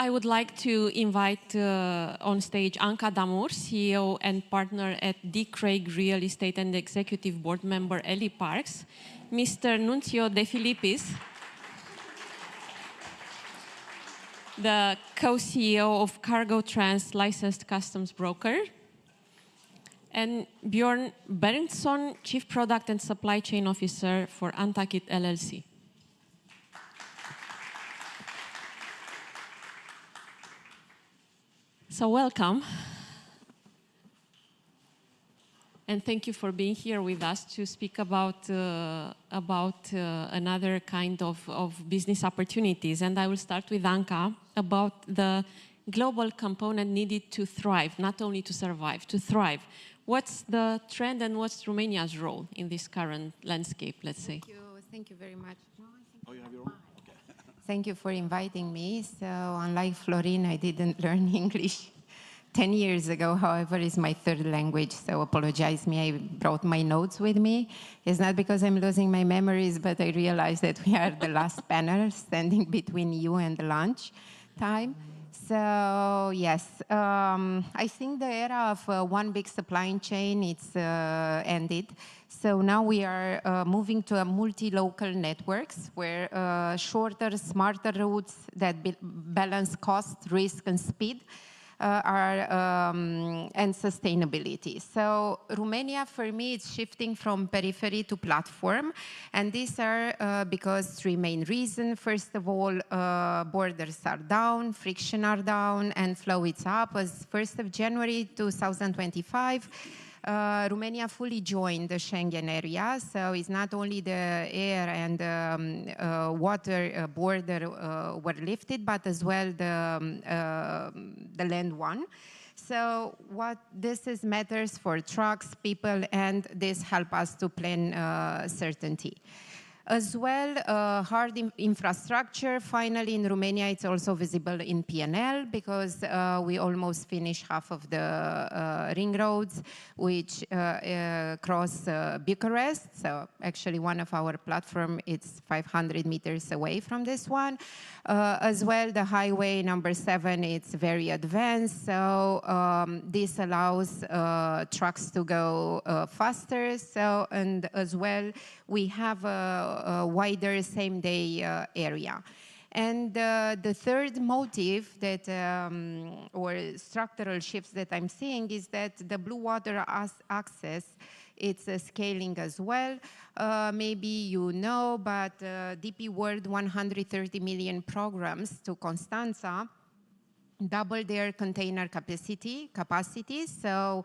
I would like to invite on stage ANCA DAMOUR, CEO and partner at DCraig Real Estate and Executive Board member Ellie Parks, Mr. Nunzio De Filippis, the co-CEO of Cargo Trans licensed customs broker, and BJORN BENGTSSON, Chief Product and Supply Chain Officer for Untuckit LLC. So welcome, and thank you for being here with us to speak about another kind of business opportunities. And I will start with ANCA about the global component needed to thrive, not only to survive, to thrive. What's the trend and what's Romania's role in this current landscape, let's say? Thank you very much. Oh, you have your own? Thank you for inviting me. So unlike Florin, I didn't learn English 10 years ago. However, it's my third language, so apologize me. I brought my notes with me. It's not because I'm losing my memories, but I realized that we are the last panel standing between you and the lunch time. So yes, I think the era of one big supply chain, it's ended. So now we are moving to a multi-local networks where shorter, smarter routes that balance cost, risk, and speed and sustainability. So Romania, for me, it's shifting from periphery to platform. And these are because three main reasons. First of all, borders are down, friction are down, and flow is up. As 1st of January 2025, Romania fully joined the Schengen area, so it's not only the air and water border were lifted, but as well the land one. So what this is matters for trucks, people, and this help us to plan certainty. As well, hard infrastructure, finally in Romania, it's also visible in P&L because we almost finished half of the ring roads which cross Bucharest. So actually one of our platform, it's 500 meters away from this one. As well, the highway number 7, it's very advanced. So this allows trucks to go faster. So, and as well, we have a wider same-day area. And the third motive that, or structural shifts that I'm seeing is that the blue water access, it's scaling as well. Maybe you know, but DP World 130 million programs to Constanța double their container capacity. So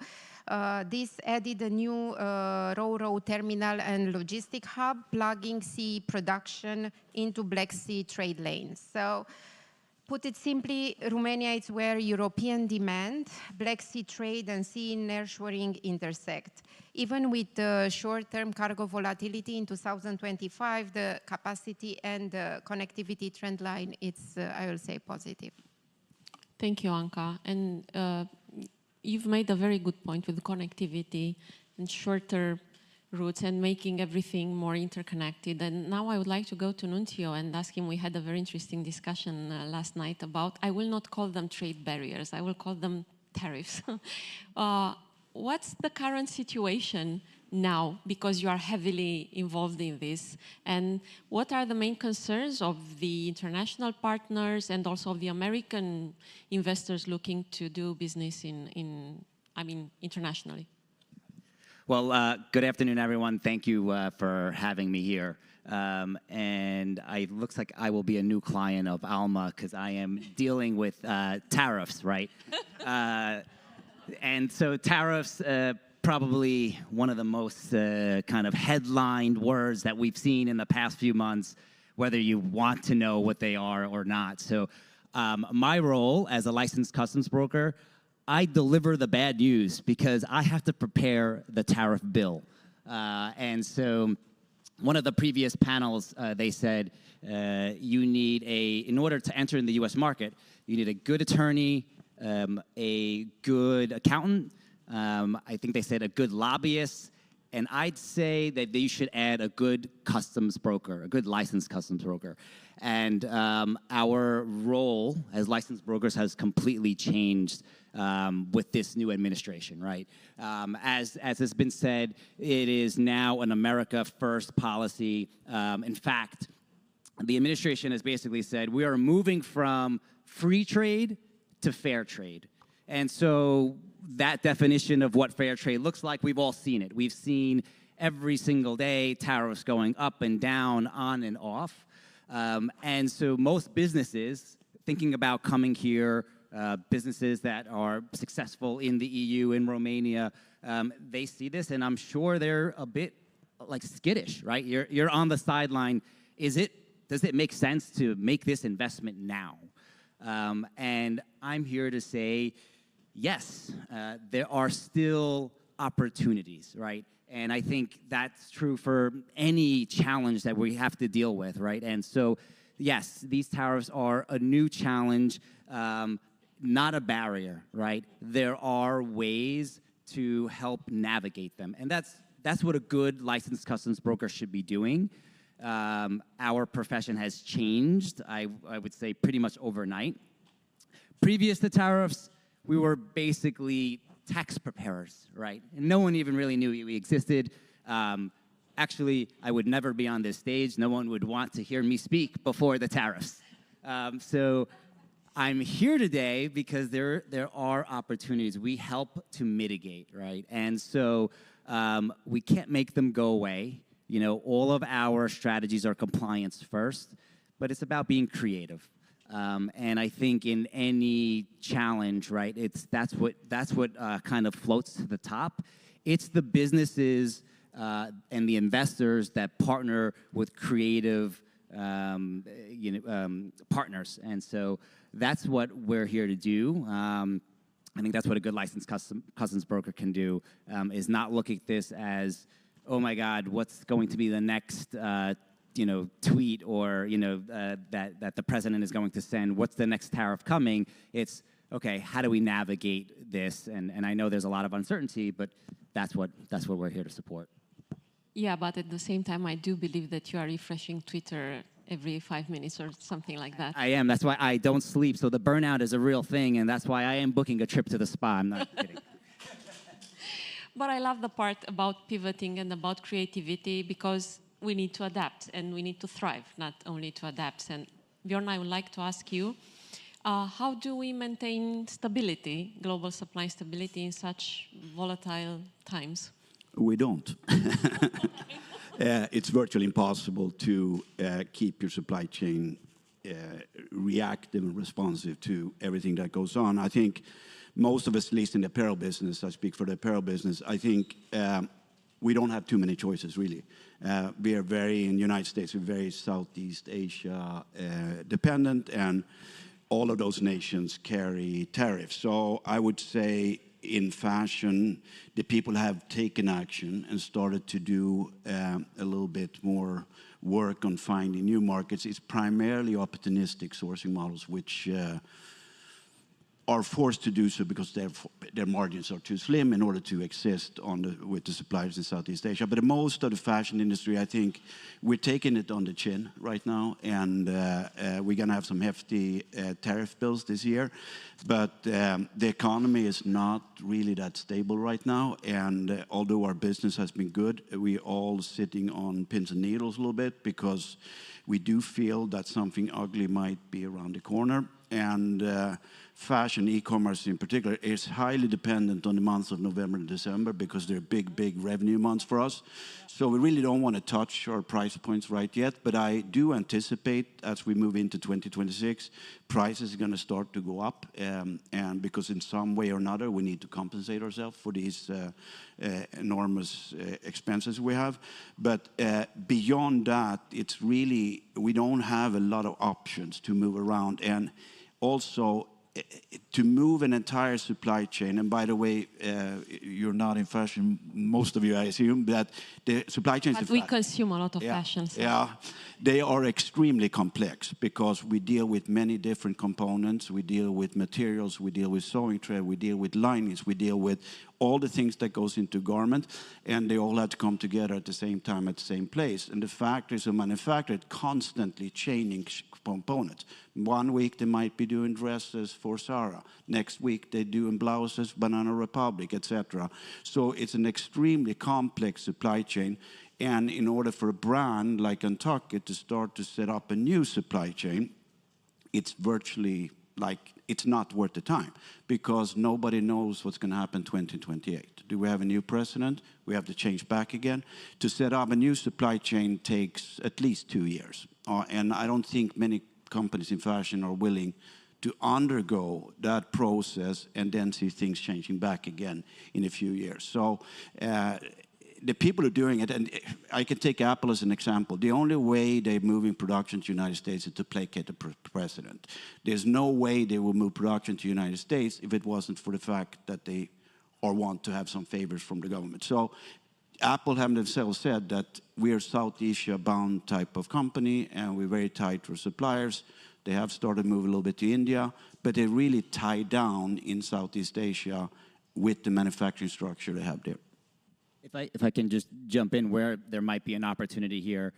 this added a new Ro-Ro terminal and logistic hub, plugging sea production into Black Sea trade lanes. So put it simply, Romania is where European demand, Black Sea trade, and sea nearshoring intersect. Even with the short-term cargo volatility in 2025, the capacity and the connectivity trend line, it's, I will say, positive. Thank you, ANCA. And you've made a very good point with connectivity and shorter routes and making everything more interconnected. And now I would like to go to Nunzio and ask him, we had a very interesting discussion last night about, I will not call them trade barriers, I will call them tariffs. What's the current situation now, because you are heavily involved in this? And what are the main concerns of the international partners and also of the American investors looking to do business internationally? Well, good afternoon, everyone. Thank you for having me here. And it looks like I will be a new client of Alma because I am dealing with tariffs, right? And so tariffs, probably one of the most kind of headlined words that we've seen in the past few months, whether you want to know what they are or not. So my role as a licensed customs broker, I deliver the bad news because I have to prepare the tariff bill. And so one of the previous panels, they said you need in order to enter in the US market, you need a good attorney, a good accountant, I think they said a good lobbyist, And I'd say that they should add a good customs broker, a good licensed customs broker. And our role as licensed brokers has completely changed with this new administration, right? As has been said, it is now an America First policy. In fact, the administration has basically said we are moving from free trade to fair trade. And so that definition of what fair trade looks like, we've all seen it. We've seen every single day tariffs going up and down, on and off. And so most businesses thinking about coming here, businesses that are successful in the EU, in Romania, they see this, and I'm sure they're a bit like skittish, right? You're on the sideline. Does it make sense to make this investment now? And I'm here to say, yes, there are still opportunities, right? And I think that's true for any challenge that we have to deal with, right? And so, yes, these tariffs are a new challenge, not a barrier, right? There are ways to help navigate them. And that's what a good licensed customs broker should be doing. Our profession has changed, I would say, pretty much overnight. Previous to tariffs, we were basically tax preparers, right? And no one even really knew we existed. Actually, I would never be on this stage. No one would want to hear me speak before the tariffs. So I'm here today because there are opportunities. We help to mitigate, right? And so we can't make them go away. You know, all of our strategies are compliance first, but it's about being creative. And I think in any challenge, right, that's what kind of floats to the top. It's the businesses and the investors that partner with creative partners, and so that's what we're here to do. I think that's what a good licensed customs broker can do, is not look at this as, oh my God, what's going to be the next tweet, or that the president is going to send, what's the next tariff coming? It's, okay, how do we navigate this? And I know there's a lot of uncertainty, but that's what we're here to support. Yeah, but at the same time, I do believe that you are refreshing Twitter every 5 minutes or something like that. I am. That's why I don't sleep. So the burnout is a real thing, and that's why I am booking a trip to the spa. I'm not kidding. But I love the part about pivoting and about creativity, because we need to adapt and we need to thrive, not only to adapt. And Bjorn, I would like to ask you, how do we maintain stability, global supply stability, in such volatile times? We don't. It's virtually impossible to keep your supply chain reactive and responsive to everything that goes on. I think most of us, at least in the apparel business, I speak for the apparel business, I think we don't have too many choices, really. We are in the United States, we're very Southeast Asia dependent, and all of those nations carry tariffs. So I would say in fashion, the people have taken action and started to do a little bit more work on finding new markets. It's primarily opportunistic sourcing models, which are forced to do so because their margins are too slim in order to exist with the suppliers in Southeast Asia. But most of the fashion industry, I think, we're taking it on the chin right now, and we're going to have some hefty tariff bills this year. But the economy is not really that stable right now, and although our business has been good, we're all sitting on pins and needles a little bit, because we do feel that something ugly might be around the corner. And fashion, e-commerce in particular, is highly dependent on the months of November and December, because they're big revenue months for us. So we really don't want to touch our price points right yet, but I do anticipate as we move into 2026, prices are going to start to go up, and because in some way or another we need to compensate ourselves for these enormous expenses we have. But beyond that, it's really, we don't have a lot of options to move around. And also, to move an entire supply chain, and by the way, you're not in fashion, most of you, I assume, that the supply chains... But we consume a lot of fashion. So. Yeah, they are extremely complex, because we deal with many different components. We deal with materials, we deal with sewing thread, we deal with linings, we deal with all the things that goes into garment, and they all had to come together at the same time at the same place. And the factories who manufacture it constantly changing components. One week they might be doing dresses for Zara. Next week they're doing blouses, Banana Republic, etc. So it's an extremely complex supply chain. And in order for a brand like Untuckit to start to set up a new supply chain, it's virtually like it's not worth the time, because nobody knows what's going to happen 2028. Do we have a new president? We have to change back again. To set up a new supply chain takes at least 2 years. And I don't think many companies in fashion are willing to undergo that process and then see things changing back again in a few years. So the people who are doing it, and I can take Apple as an example. The only way they're moving production to the United States is to placate the president. There's no way they will move production to the United States if it wasn't for the fact that they or want to have some favors from the government. So Apple have themselves said that we're South Asia bound type of company and we're very tight to our suppliers. They have started moving a little bit to India, but they're really tied down in Southeast Asia with the manufacturing structure they have there. If I can just jump in where there might be an opportunity here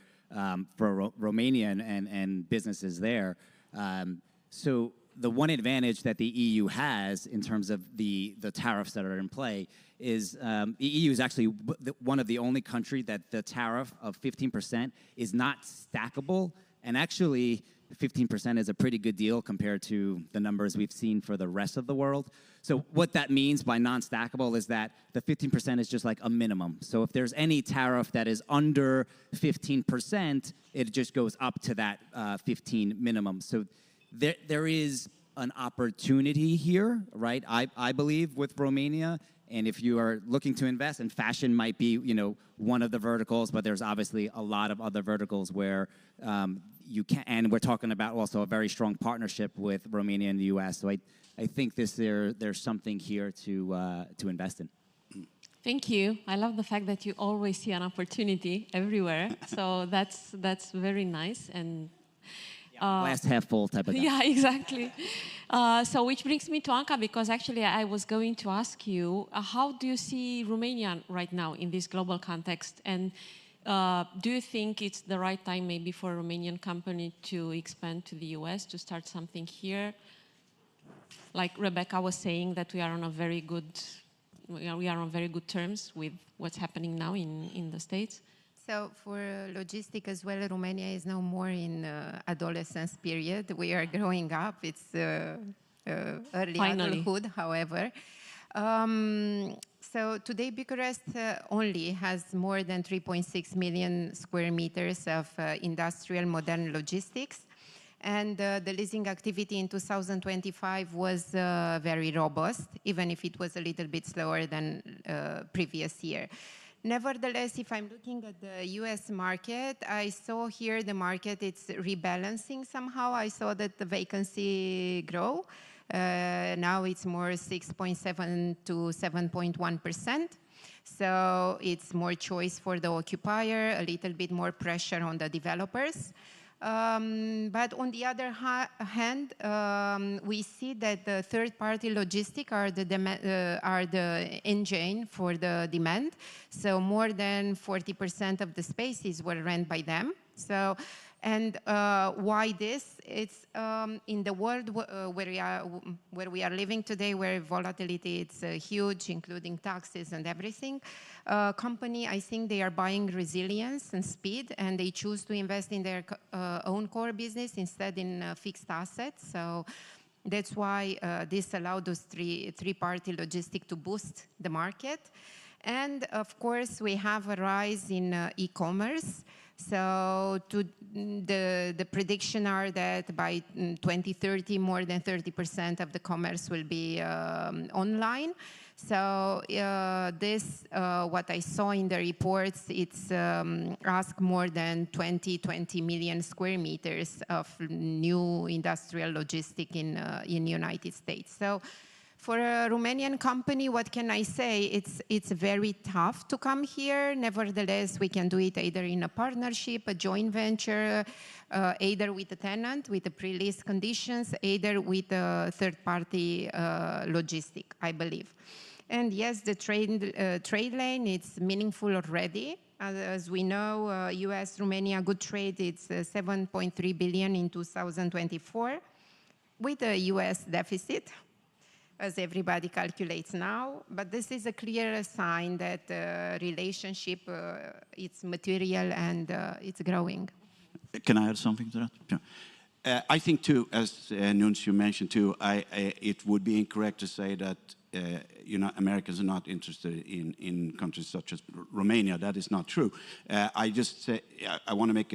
for Romania and businesses there. So the one advantage that the EU has in terms of the tariffs that are in play is the EU is actually one of the only countries that the tariff of 15% is not stackable, and actually 15% is a pretty good deal compared to the numbers we've seen for the rest of the world. So what that means by non-stackable is that the 15% is just like a minimum. So if there's any tariff that is under 15%, it just goes up to that 15 minimum. So there is an opportunity here, right? I believe with Romania. And if you are looking to invest, and fashion might be, one of the verticals, but there's obviously a lot of other verticals where you can, and we're talking about also a very strong partnership with Romania and the U.S. So I think there's something here to invest in. Thank you. I love the fact that you always see an opportunity everywhere. So that's very nice and. Glass half full type of guy. Yeah, exactly. So which brings me to ANCA, because actually I was going to ask you, how do you see Romania right now in this global context? And do you think it's the right time maybe for a Romanian company to expand to the US, to start something here? Like Rebecca was saying, that we are on very good terms with what's happening now in the States. So for logistics as well, Romania is now more in adolescence period. We are growing up. It's early adulthood, however. So today Bucharest only has more than 3.6 million square meters of industrial modern logistics. And the leasing activity in 2025 was very robust, even if it was a little bit slower than previous year. Nevertheless, if I'm looking at the US market, I saw here the market, it's rebalancing somehow. I saw that the vacancy grow. Now it's more 6.7 to 7.1%. So it's more choice for the occupier, a little bit more pressure on the developers. But on the other hand, we see that the third-party logistics are the engine for the demand. So more than 40% of the spaces were rented by them. So, and why this? It's in the world where we are living today, where volatility is huge, including taxes and everything. Company, I think they are buying resilience and speed, and they choose to invest in their own core business instead in fixed assets. So that's why this allowed those three-party logistics to boost the market. And of course, we have a rise in e-commerce. So the prediction are that by 2030, more than 30% of the commerce will be online. So this, what I saw in the reports, it's asked more than 20 million square meters of new industrial logistic in United States. So for a Romanian company, what can I say? It's very tough to come here. Nevertheless, we can do it either in a partnership, a joint venture, either with a tenant, with the pre-lease conditions, either with a third-party logistic, I believe. And yes, the trade lane, it's meaningful already. As we know, US-Romania good trade, it's 7.3 billion in 2024 with a US deficit, as everybody calculates now. But this is a clear sign that the relationship, it's material and it's growing. Can I add something to that? Yeah. I think too, as Nuncio mentioned too, it would be incorrect to say that Americans are not interested in countries such as Romania. That is not true. I just say I want to make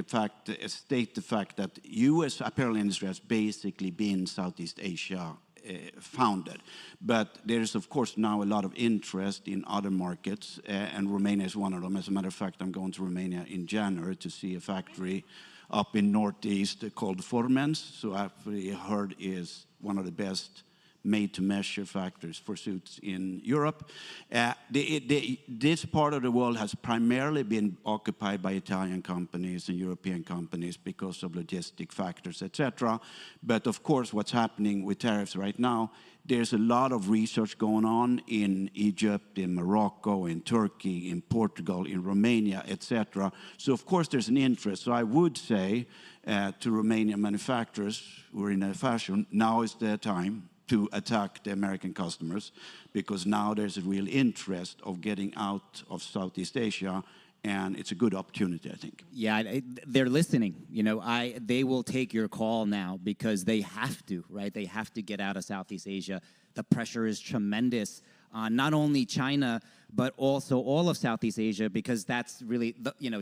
state the fact that U.S. apparel industry has basically been Southeast Asia founded, but there is of course now a lot of interest in other markets, and Romania is one of them. As a matter of fact, I'm going to Romania in January to see a factory up in Northeast called Formens. So I've heard is one of the best made-to-measure factories for suits in Europe. This part of the world has primarily been occupied by Italian companies and European companies because of logistic factors, etc. But of course, what's happening with tariffs right now, there's a lot of research going on in Egypt, in Morocco, in Turkey, in Portugal, in Romania, etc. So of course, there's an interest. So I would say to Romanian manufacturers who are in a fashion, now is the time to attack the American customers, because now there's a real interest of getting out of Southeast Asia, and it's a good opportunity, I think. Yeah, they're listening. They will take your call now because they have to, right? They have to get out of Southeast Asia. The pressure is tremendous on not only China, but also all of Southeast Asia, because that's really,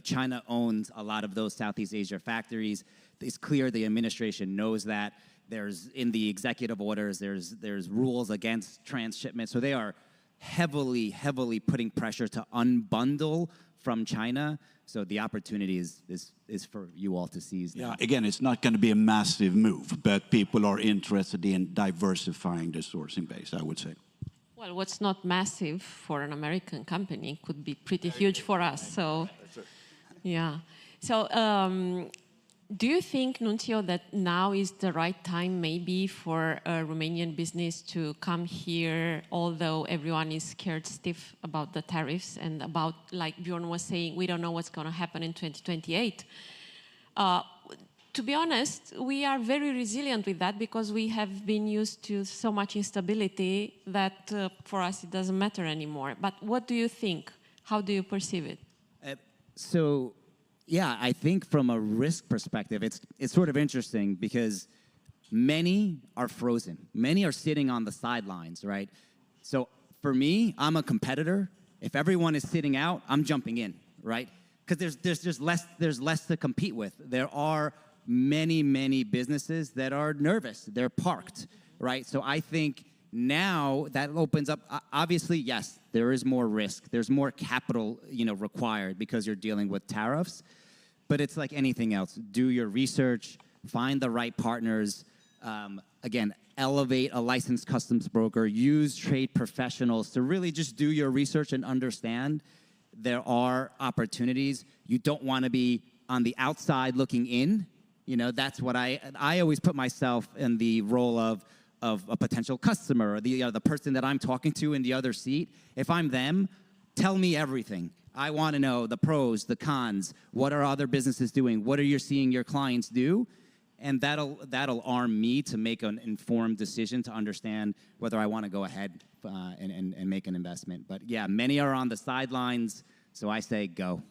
China owns a lot of those Southeast Asia factories. It's clear the administration knows that. There's, in the executive orders, there's rules against transshipment. So they are heavily putting pressure to unbundle from China. So the opportunity is for you all to seize now. Yeah, again, it's not going to be a massive move, but people are interested in diversifying the sourcing base, I would say. Well, what's not massive for an American company could be pretty huge for us. So, yeah. So, do you think, Nuncio, that now is the right time maybe for a Romanian business to come here, although everyone is scared stiff about the tariffs and about, like Bjorn was saying, we don't know what's going to happen in 2028? To be honest, we are very resilient with that because we have been used to so much instability that for us it doesn't matter anymore. But what do you think? How do you perceive it? Yeah, I think from a risk perspective, it's sort of interesting because many are frozen. Many are sitting on the sidelines, right? So for me, I'm a competitor. If everyone is sitting out, I'm jumping in, right? Because there's less to compete with. There are many businesses that are nervous. They're parked, right? So I think now that opens up, obviously, yes, there is more risk. There's more capital, required because you're dealing with tariffs. But it's like anything else. Do your research, find the right partners. Again, elevate a licensed customs broker. Use trade professionals to really just do your research and understand there are opportunities. You don't want to be on the outside looking in. That's what I always put myself in the role of a potential customer or the person that I'm talking to in the other seat. If I'm them, tell me everything. I want to know the pros, the cons. What are other businesses doing? What are you seeing your clients do? And that'll arm me to make an informed decision to understand whether I want to go ahead and make an investment. But yeah, many are on the sidelines, so I say go.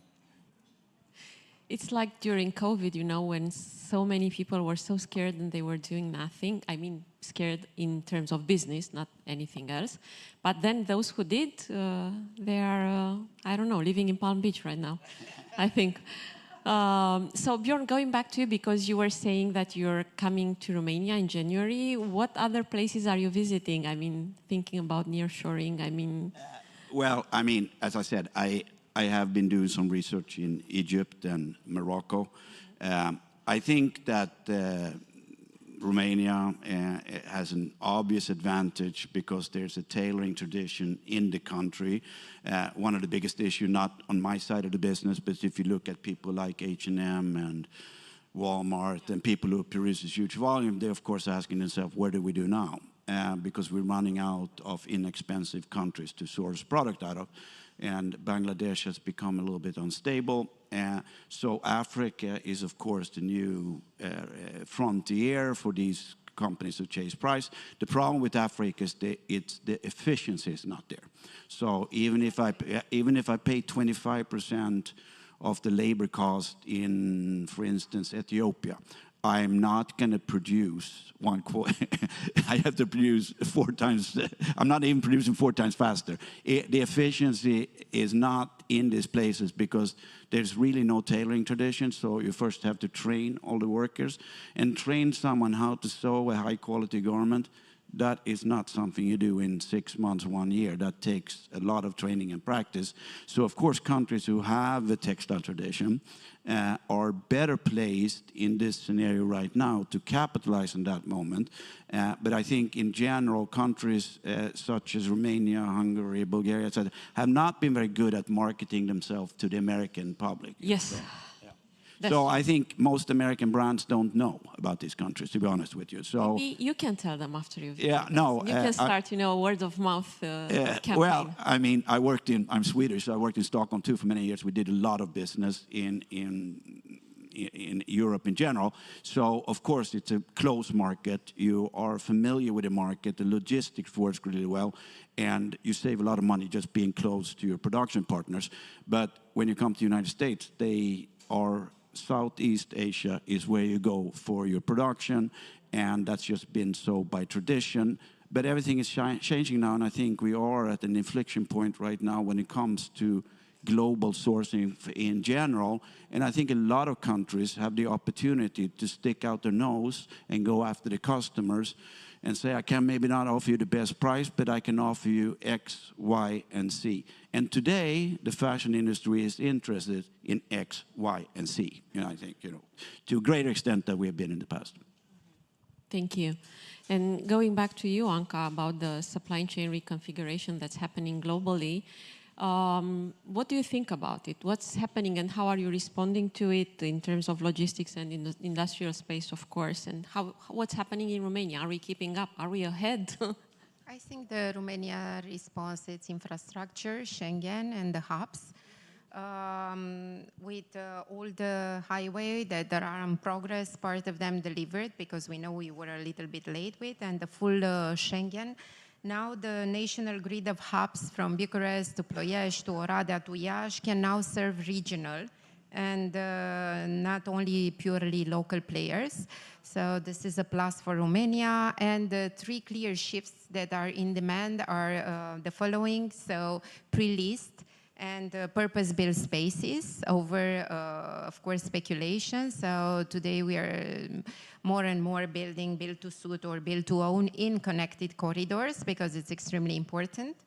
It's like during COVID, when so many people were so scared and they were doing nothing. I mean, scared in terms of business, not anything else. But then those who did, they are, I don't know, living in Palm Beach right now, I think. So Bjorn, going back to you, because you were saying that you're coming to Romania in January, what other places are you visiting? I mean, thinking about nearshoring, I mean... Well, I mean, as I said, I have been doing some research in Egypt and Morocco. I think that Romania has an obvious advantage because there's a tailoring tradition in the country. One of the biggest issues, not on my side of the business, but if you look at people like H&M and Walmart and people who produce huge volume, they're of course asking themselves, what do we do now? because we're running out of inexpensive countries to source product out of. And Bangladesh has become a little bit unstable. So Africa is, of course, the new frontier for these companies who chase price. The problem with Africa is the efficiency is not there. So even if I pay 25% of the labor cost in, for instance, Ethiopia, I'm not going to produce I have to produce 4 times. I'm not even producing 4 times faster. The efficiency is not in these places because there's really no tailoring tradition. So you first have to train all the workers and train someone how to sew a high quality garment. That is not something you do in 6 months, 1 year. That takes a lot of training and practice. So, of course, countries who have a textile tradition are better placed in this scenario right now to capitalize on that moment. But I think, in general, countries such as Romania, Hungary, Bulgaria, etc., have not been very good at marketing themselves to the American public. Yes. So, so I think most American brands don't know about these countries, to be honest with you. So maybe you can tell them after you've you can start, word of mouth campaign. Well, I mean, I'm Swedish, so I worked in Stockholm too for many years. We did a lot of business in Europe in general. So, of course, it's a closed market. You are familiar with the market. The logistics works really well. And you save a lot of money just being close to your production partners. But when you come to the United States, they are... Southeast Asia is where you go for your production, and that's just been so by tradition. But everything is changing now, and I think we are at an inflection point right now when it comes to global sourcing in general. And I think a lot of countries have the opportunity to stick out their nose and go after the customers and say, I can maybe not offer you the best price, but I can offer you X, Y, and Z. And today, the fashion industry is interested in X, Y, and Z. I think, to a greater extent than we have been in the past. Thank you. And going back to you, Anca, about the supply chain reconfiguration that's happening globally, what do you think about it? What's happening and how are you responding to it in terms of logistics and in the industrial space, of course? And what's happening in Romania? Are we keeping up? Are we ahead? I think the Romania response, its infrastructure, Schengen, and the hubs. With all the highway that are in progress, part of them delivered because we know we were a little bit late with, and the full Schengen. Now the national grid of hubs from Bucharest to Ploiești to Oradea to Iași can now serve regional and not only purely local players. So this is a plus for Romania. And the 3 clear shifts that are in demand are the following. So pre-leased and purpose-built spaces over, of course, speculation. So today we are more and more building build-to-suit or build-to-own in connected corridors because it's extremely important.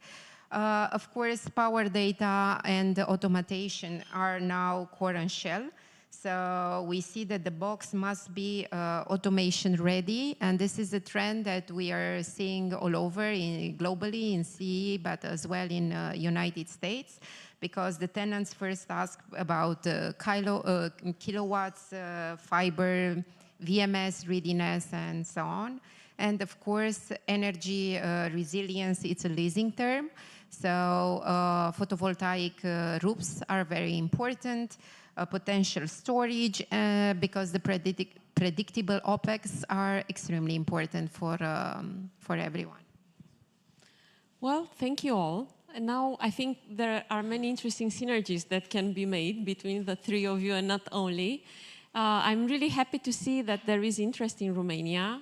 Of course, power data and automation are now core and shell. So we see that the box must be automation ready. And this is a trend that we are seeing all over globally in CE, but as well in United States, because the tenants first ask about kilowatts, fiber, VMS readiness, and so on. And of course, energy resilience, it's a leasing term. So photovoltaic roofs are very important. Potential storage, because the predictable OPEX are extremely important for everyone. Well, thank you all. And now I think there are many interesting synergies that can be made between the 3 of you and not only. I'm really happy to see that there is interest in Romania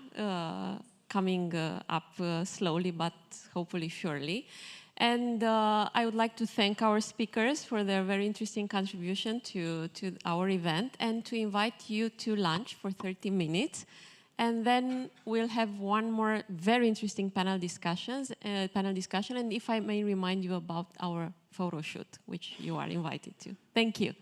coming up slowly, but hopefully surely. And I would like to thank our speakers for their very interesting contribution to our event and to invite you to lunch for 30 minutes. And then we'll have one more very interesting panel discussion. And if I may remind you about our photo shoot, which you are invited to. Thank you.